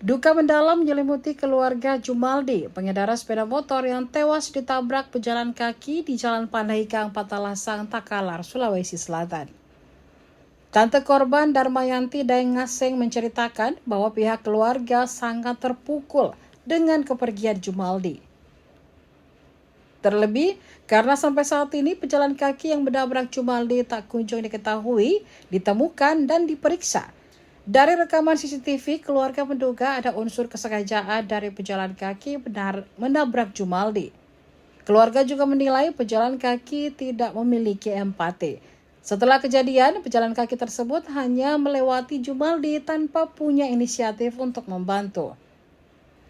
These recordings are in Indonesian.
Duka mendalam menyelimuti keluarga Jumaldi, pengendara sepeda motor yang tewas ditabrak pejalan kaki di Jalan Pandaikang, Patalasang, Takalar, Sulawesi Selatan. Tante korban Darmayanti Daeng Ngaseng menceritakan bahwa pihak keluarga sangat terpukul dengan kepergian Jumaldi. Terlebih, karena sampai saat ini pejalan kaki yang menabrak Jumaldi tak kunjung diketahui, ditemukan, dan diperiksa. Dari rekaman CCTV, keluarga menduga ada unsur kesengajaan dari pejalan kaki benar menabrak Jumaldi. Keluarga juga menilai pejalan kaki tidak memiliki empati. Setelah kejadian, pejalan kaki tersebut hanya melewati Jumaldi tanpa punya inisiatif untuk membantu.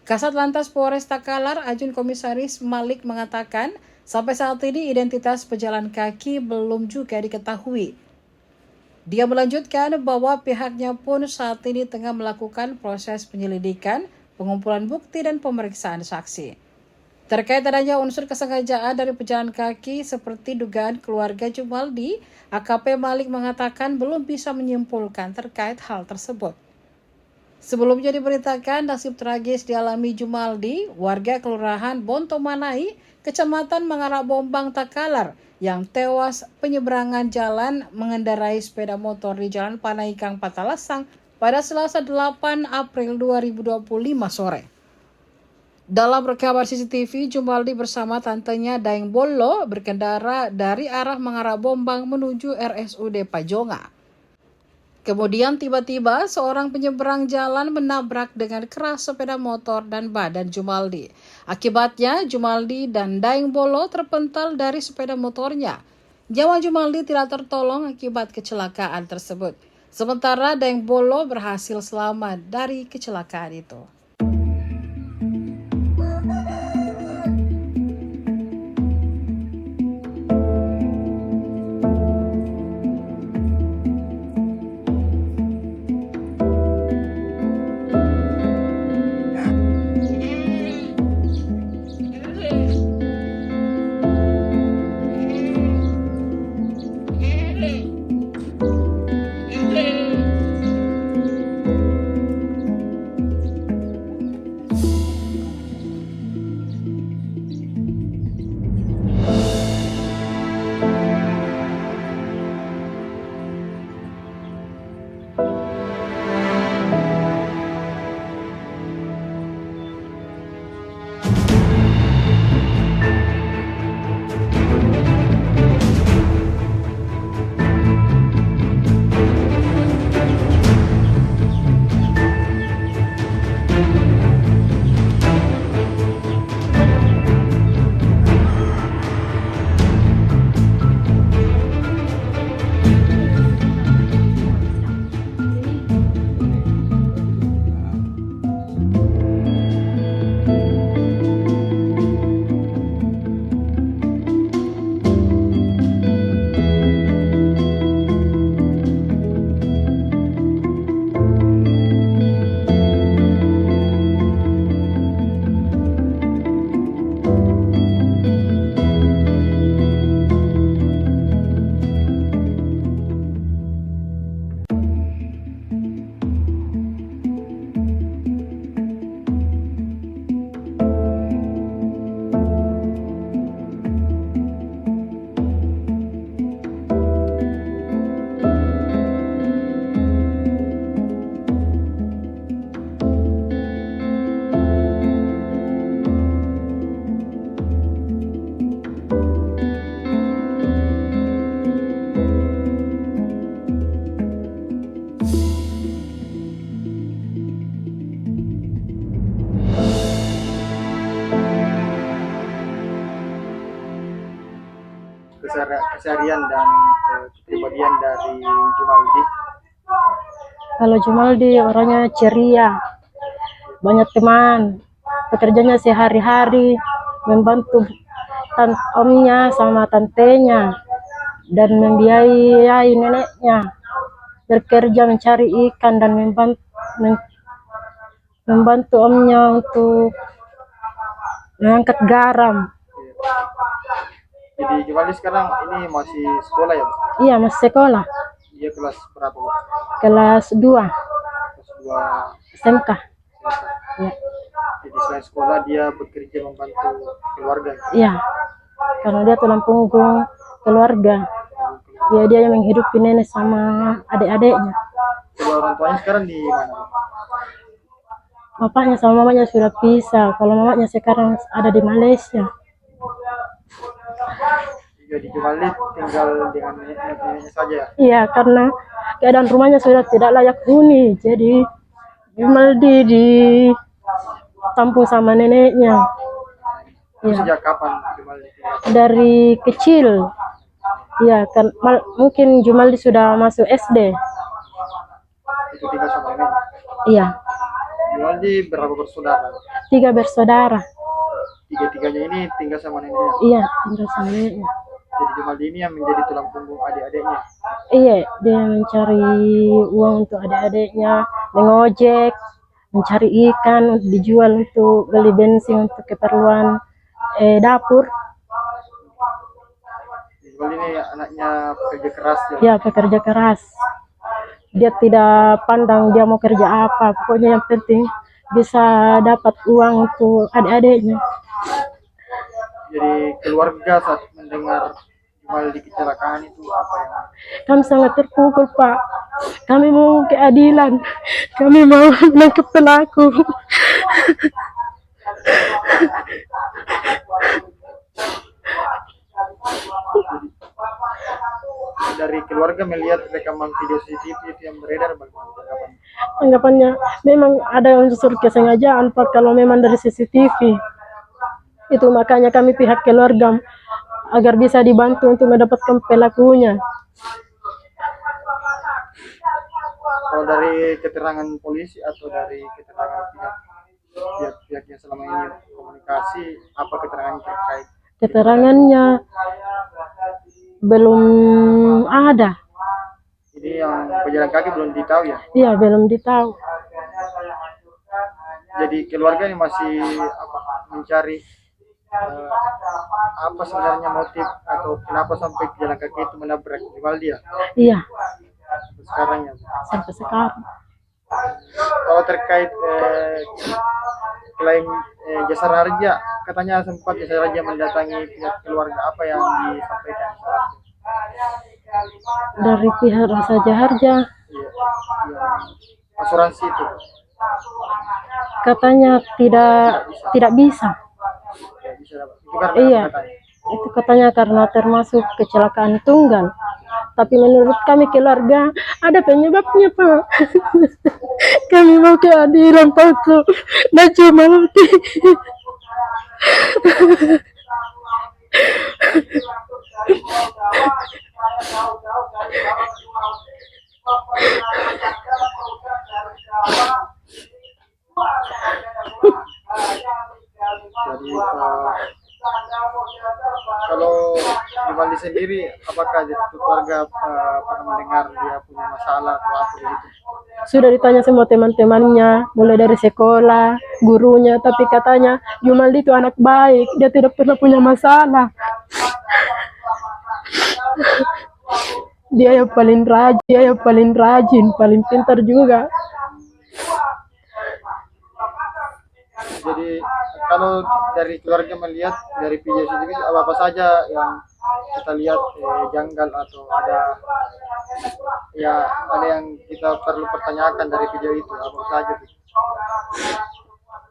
Kasat Lantas Polres Takalar, Ajun Komisaris Malik mengatakan, sampai saat ini identitas pejalan kaki belum juga diketahui. Dia melanjutkan bahwa pihaknya pun saat ini tengah melakukan proses penyelidikan, pengumpulan bukti, dan pemeriksaan saksi. Terkait adanya unsur kesengajaan dari pejalan kaki seperti dugaan keluarga Jumaldi, AKP Malik mengatakan belum bisa menyimpulkan terkait hal tersebut. Sebelumnya diberitakan nasib tragis dialami Jumaldi, warga Kelurahan Bontomanai, Kecamatan Mangarabombang, Takalar, yang tewas penyeberangan jalan mengendarai sepeda motor di Jalan Pandaikang, Patalasang pada Selasa 8 April 2025 sore. Dalam rekaman CCTV, Jumaldi bersama tantenya Daeng Bollo berkendara dari arah Mangarabombang menuju RSUD Pajonga. Kemudian tiba-tiba seorang penyeberang jalan menabrak dengan keras sepeda motor dan badan Jumaldi. Akibatnya Jumaldi dan Daeng Bollo terpental dari sepeda motornya. Nyawa Jumaldi tidak tertolong akibat kecelakaan tersebut. Sementara Daeng Bollo berhasil selamat dari kecelakaan itu. Keseharian dan kepribadian dari Jumaldi. Kalau Jumaldi orangnya ceria, banyak teman, pekerjaannya sehari-hari membantu omnya sama tantenya dan membiayai neneknya bekerja mencari ikan dan membantu omnya untuk mengangkat garam. Jadi Jumaldi sekarang ini masih sekolah ya, Bu? Iya, masih sekolah. Dia kelas berapa, Bu? Kelas 2 Kelas 2 SMK. Ya, Jadi selain sekolah dia bekerja membantu keluarga. iya, karena dia tulang punggung keluarga. Ya, dia yang menghidupi nenek sama adik-adiknya. Kedua orang tuanya sekarang di mana? Bapaknya sama mamanya sudah pisah. Kalau mamanya sekarang ada di Malaysia. Jadi Jumaldi tinggal dengan neneknya saja ya. Iya, karena keadaan rumahnya sudah tidak layak huni. Jadi Jumaldi ditampung sama neneknya. Itu Iya, sejak kapan Jumaldi tinggal? dari kecil. Iya, kan mungkin Jumaldi sudah masuk SD. Itu tinggal sama neneknya. Iya, Jumaldi berapa bersaudara? 3 bersaudara. Tiga-tiganya ini tinggal sama neneknya. Iya, tinggal sama neneknya. Jadi Jumaldi ini yang menjadi tulang punggung adik-adiknya. Iya, dia mencari uang untuk adik-adiknya, mengojek, mencari ikan untuk dijual untuk beli bensin untuk keperluan dapur. Jumaldi ini anaknya pekerja keras ya. Ya, pekerja keras. Dia tidak pandang dia mau kerja apa, pokoknya yang penting bisa dapat uang untuk adik-adiknya. Jadi keluarga saat mendengar Jumaldi kecelakaan itu apa yang Kami sangat terpukul, Pak. Kami mau keadilan. Kami mau menangkap pelaku. dari keluarga melihat rekaman video CCTV itu yang beredar bagaimana tanggapan? Anggapannya memang ada unsur kesengajaan, Pak, kalau memang dari CCTV. Itu makanya kami pihak keluarga agar bisa dibantu untuk mendapatkan pelakunya. Kalau dari keterangan polisi atau dari keterangan pihak yang selama ini komunikasi, apa keterangan terkait? Keterangannya belum ada. Ini yang pejalan kaki belum ditahu ya. Iya, belum ditahu. Jadi keluarga ini masih mencari apa sebenarnya motif atau kenapa sampai pejalan kaki itu menabrak Jumaldi ya? Iya, Sampai sekarang ya. sampai sekarang. Kalau terkait klaim jasara harja, katanya sempat jasara harja mendatangi pihak keluarga, apa yang disampaikan jasara harja? Dari pihak Rasa Jaharja Iya, yang asuransi itu katanya tidak bisa. ya, bisa dapat. Itu karena Iya, apa katanya? itu katanya karena termasuk kecelakaan tunggal. Tapi menurut kami keluarga ada penyebabnya, Pak. Kami mau keadilan, Pak. Dan cuma nanti. Jadi kalau Jumaldi sendiri, apakah keluarga pernah mendengar dia punya masalah atau apa begitu? Sudah ditanya semua teman-temannya, mulai dari sekolah, gurunya, tapi katanya Jumaldi itu anak baik, dia tidak pernah punya masalah. Dia yang paling rajin, paling pintar juga. Jadi kalau dari keluarga melihat dari video CCTV apa saja yang kita lihat janggal atau ada yang kita perlu pertanyakan dari video itu, apa saja gitu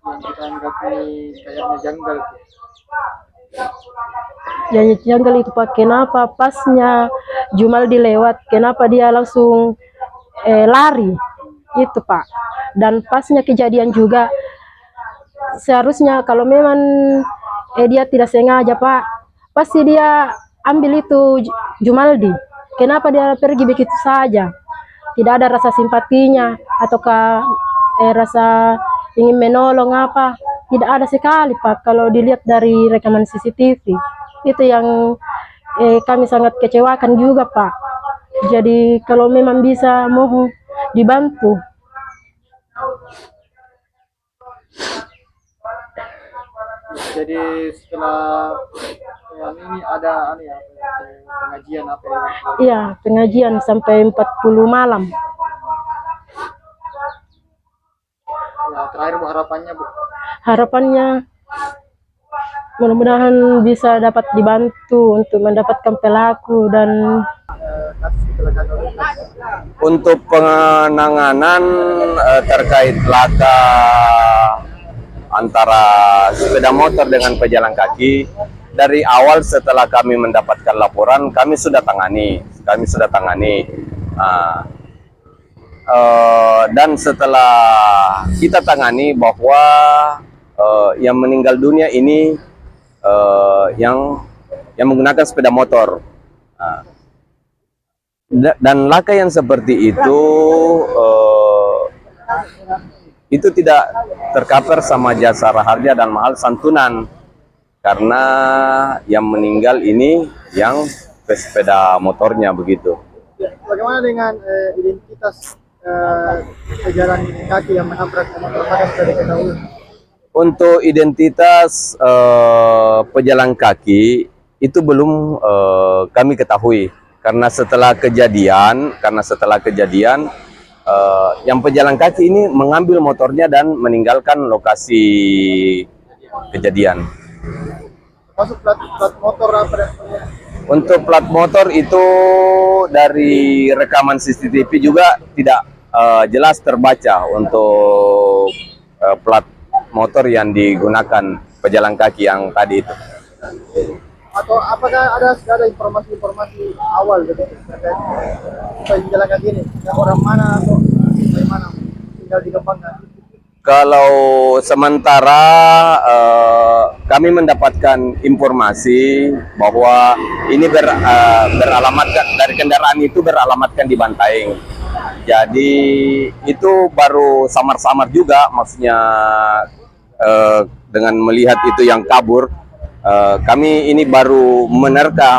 yang kita anggap ini kayaknya janggal gitu. Yang janggal itu, Pak, kenapa pasnya Jumaldi lewat, kenapa dia langsung lari, itu, Pak. Dan pasnya kejadian juga, seharusnya kalau memang dia tidak sengaja, Pak, pasti dia ambil itu Jumaldi. Kenapa dia pergi begitu saja? Tidak ada rasa simpatinya ataukah rasa ingin menolong apa? Tidak ada sekali, Pak, kalau dilihat dari rekaman CCTV. Itu yang kami sangat kecewakan juga, Pak. Jadi kalau memang bisa mohon dibantu. Jadi setelah ini ada pengajian apa ya? Iya, pengajian sampai 40 malam. Ya, Terakhir Bu, harapannya Bu. Harapannya mudah-mudahan bisa dapat dibantu untuk mendapatkan pelaku dan Kasus kecelakaan lalu lintas. Untuk penanganan terkait laka antara sepeda motor dengan pejalan kaki, dari awal setelah kami mendapatkan laporan kami sudah tangani. Dan setelah kita tangani bahwa yang meninggal dunia ini yang menggunakan sepeda motor. Dan laka yang seperti itu tidak tercover sama jasa harja dan mahal santunan, karena yang meninggal ini yang pesepeda motornya begitu. Bagaimana dengan identitas pejalan kaki yang menabrak motor, apakah sudah diketahui? Untuk identitas pejalan kaki itu belum kami ketahui, karena setelah kejadian yang pejalan kaki ini mengambil motornya dan meninggalkan lokasi kejadian. Masuk plat motor apa dan sebagainya. Untuk plat motor itu dari rekaman CCTV juga tidak jelas terbaca untuk plat motor yang digunakan pejalan kaki yang tadi itu. Atau apakah sudah ada informasi awal gitu terkait pejalan kaki ini, yang orang mana atau bagaimana tinggal dikembangkan? Kalau sementara kami mendapatkan informasi bahwa ini beralamatkan dari kendaraan itu beralamatkan di Bantaeng. Jadi itu baru samar-samar juga, maksudnya dengan melihat itu yang kabur. Kami ini baru menerka,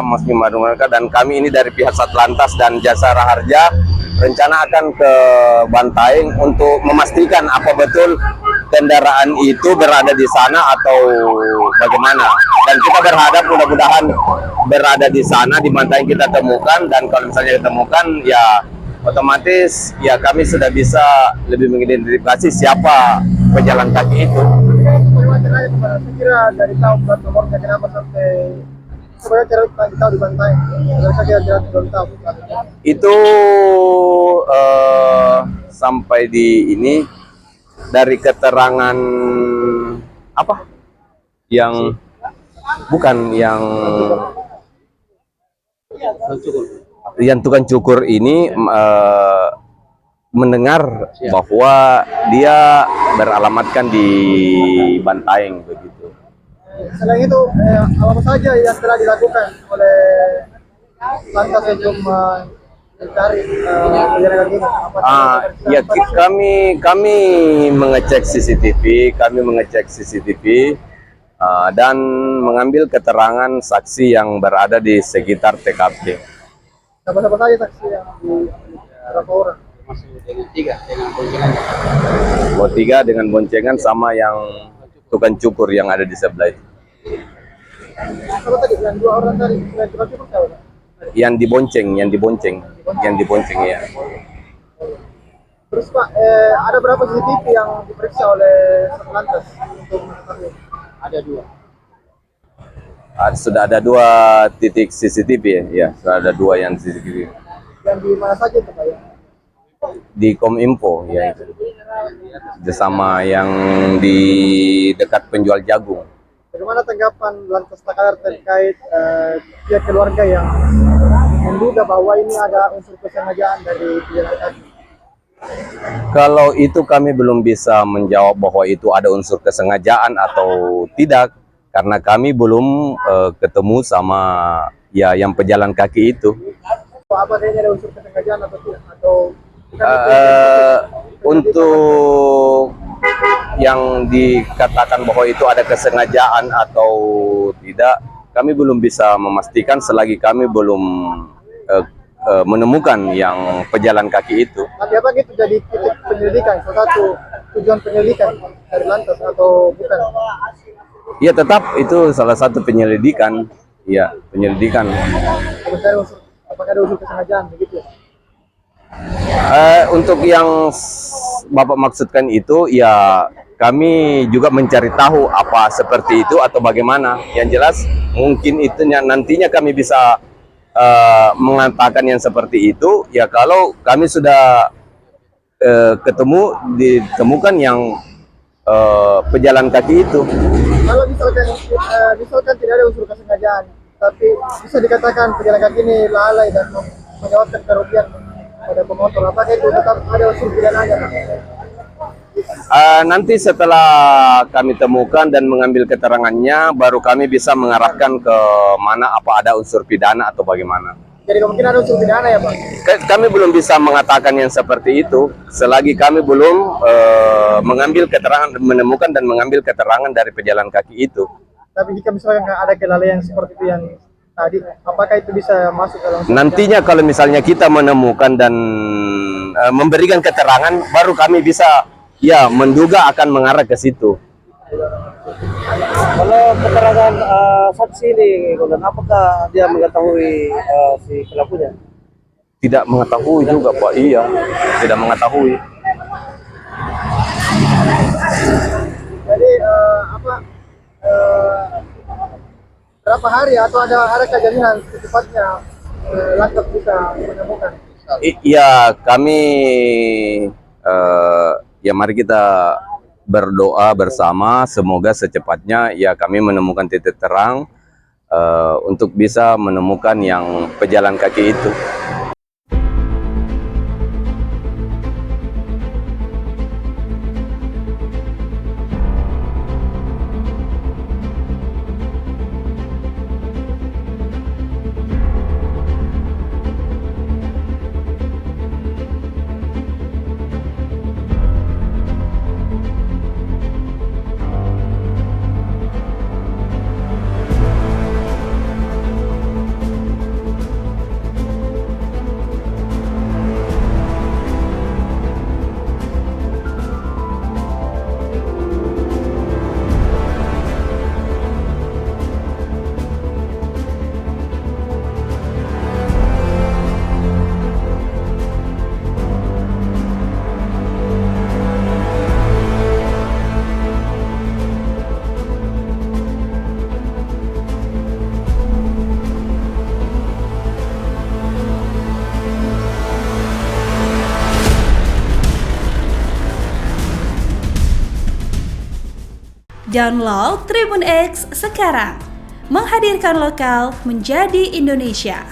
dan kami ini dari pihak Satlantas dan Jasa Raharja rencana akan ke Bantaeng untuk memastikan apa betul kendaraan itu berada di sana atau bagaimana. Dan kita berharap mudah-mudahan berada di sana, di Bantaeng kita temukan, dan kalau misalnya ditemukan ya otomatis ya kami sudah bisa lebih mengidentifikasi siapa pejalan kaki itu. Saya kira dari tahu plat nomornya kenapa sampai supaya cara tahu di Bantaeng. Saya kira belum tahu. Itu sampai di ini dari keterangan apa? Yang bukan yang tukang cukur ini mendengar bahwa dia beralamatkan di Bantaeng begitu. Selain itu, apa saja yang telah dilakukan oleh Lantas untuk mencari pejalan kaki ini? Ya kami mengecek CCTV, dan mengambil keterangan saksi yang berada di sekitar TKP. Siapa saja saksi yang berapa orang? Tiga dengan boncengan sama yang tukang cukur yang ada di sebelah itu. Apa tadi yang 2 orang tadi yang tukang cukur siapa? Yang dibonceng ya. Terus Pak, ada berapa CCTV yang diperiksa oleh Satlantas untuk mengetahui? Ada 2. Sudah ada 2 titik CCTV ya, sudah ada 2 yang CCTV. Yang di mana saja itu Pak ya? Di Kominfo ya itu. Bersama yang di dekat penjual jagung. Bagaimana tanggapan Lantas Takalar terkait pihak keluarga yang menduga bahwa ini ada unsur kesengajaan dari pejalan kaki? Kalau itu kami belum bisa menjawab bahwa itu ada unsur kesengajaan atau tidak, karena kami belum ketemu sama ya yang pejalan kaki itu. Apa kayaknya ada unsur kesengajaan atau tidak? Atau untuk yang dikatakan bahwa itu ada kesengajaan atau tidak, kami belum bisa memastikan selagi kami belum menemukan yang pejalan kaki itu. tapi apa gitu jadi titik penyelidikan, salah satu tujuan penyelidikan dari Lantas atau bukan? Ya tetap itu salah satu penyelidikan. Ya, penyelidikan. Apakah ada unsur kesengajaan begitu? Untuk yang Bapak maksudkan itu ya kami juga mencari tahu apa seperti itu atau bagaimana. Yang jelas mungkin itu nantinya kami bisa mengatakan yang seperti itu ya kalau kami sudah ditemukan yang pejalan kaki itu. Kalau misalkan tidak ada unsur kesengajaan, tapi bisa dikatakan pejalan kaki ini lalai dan menyebabkan kerugian pada pemotor, apakah itu tetap ada unsur pidananya? Nanti setelah kami temukan dan mengambil keterangannya, baru kami bisa mengarahkan ke mana, apa ada unsur pidana atau bagaimana. Jadi kemungkinan ada unsur pidana ya Pak? Kami belum bisa mengatakan yang seperti itu, selagi kami belum mengambil keterangan, menemukan dan mengambil keterangan dari pejalan kaki itu. Tapi jika misalkan ada kelalaian seperti itu yang tadi, apakah itu bisa masuk dalam Nantinya kalau misalnya kita menemukan dan memberikan keterangan, baru kami bisa ya menduga akan mengarah ke situ. Kalau keterangan saksi ini, apakah dia mengetahui si pelakunya? Tidak mengetahui juga Pak, iya, tidak mengetahui. Jadi berapa hari atau ada jaminan secepatnya Lantas bisa menemukan? Iya, kami ya mari kita berdoa bersama, semoga secepatnya ya kami menemukan titik terang untuk bisa menemukan yang pejalan kaki itu. Download Tribun X sekarang, menghadirkan lokal menjadi Indonesia.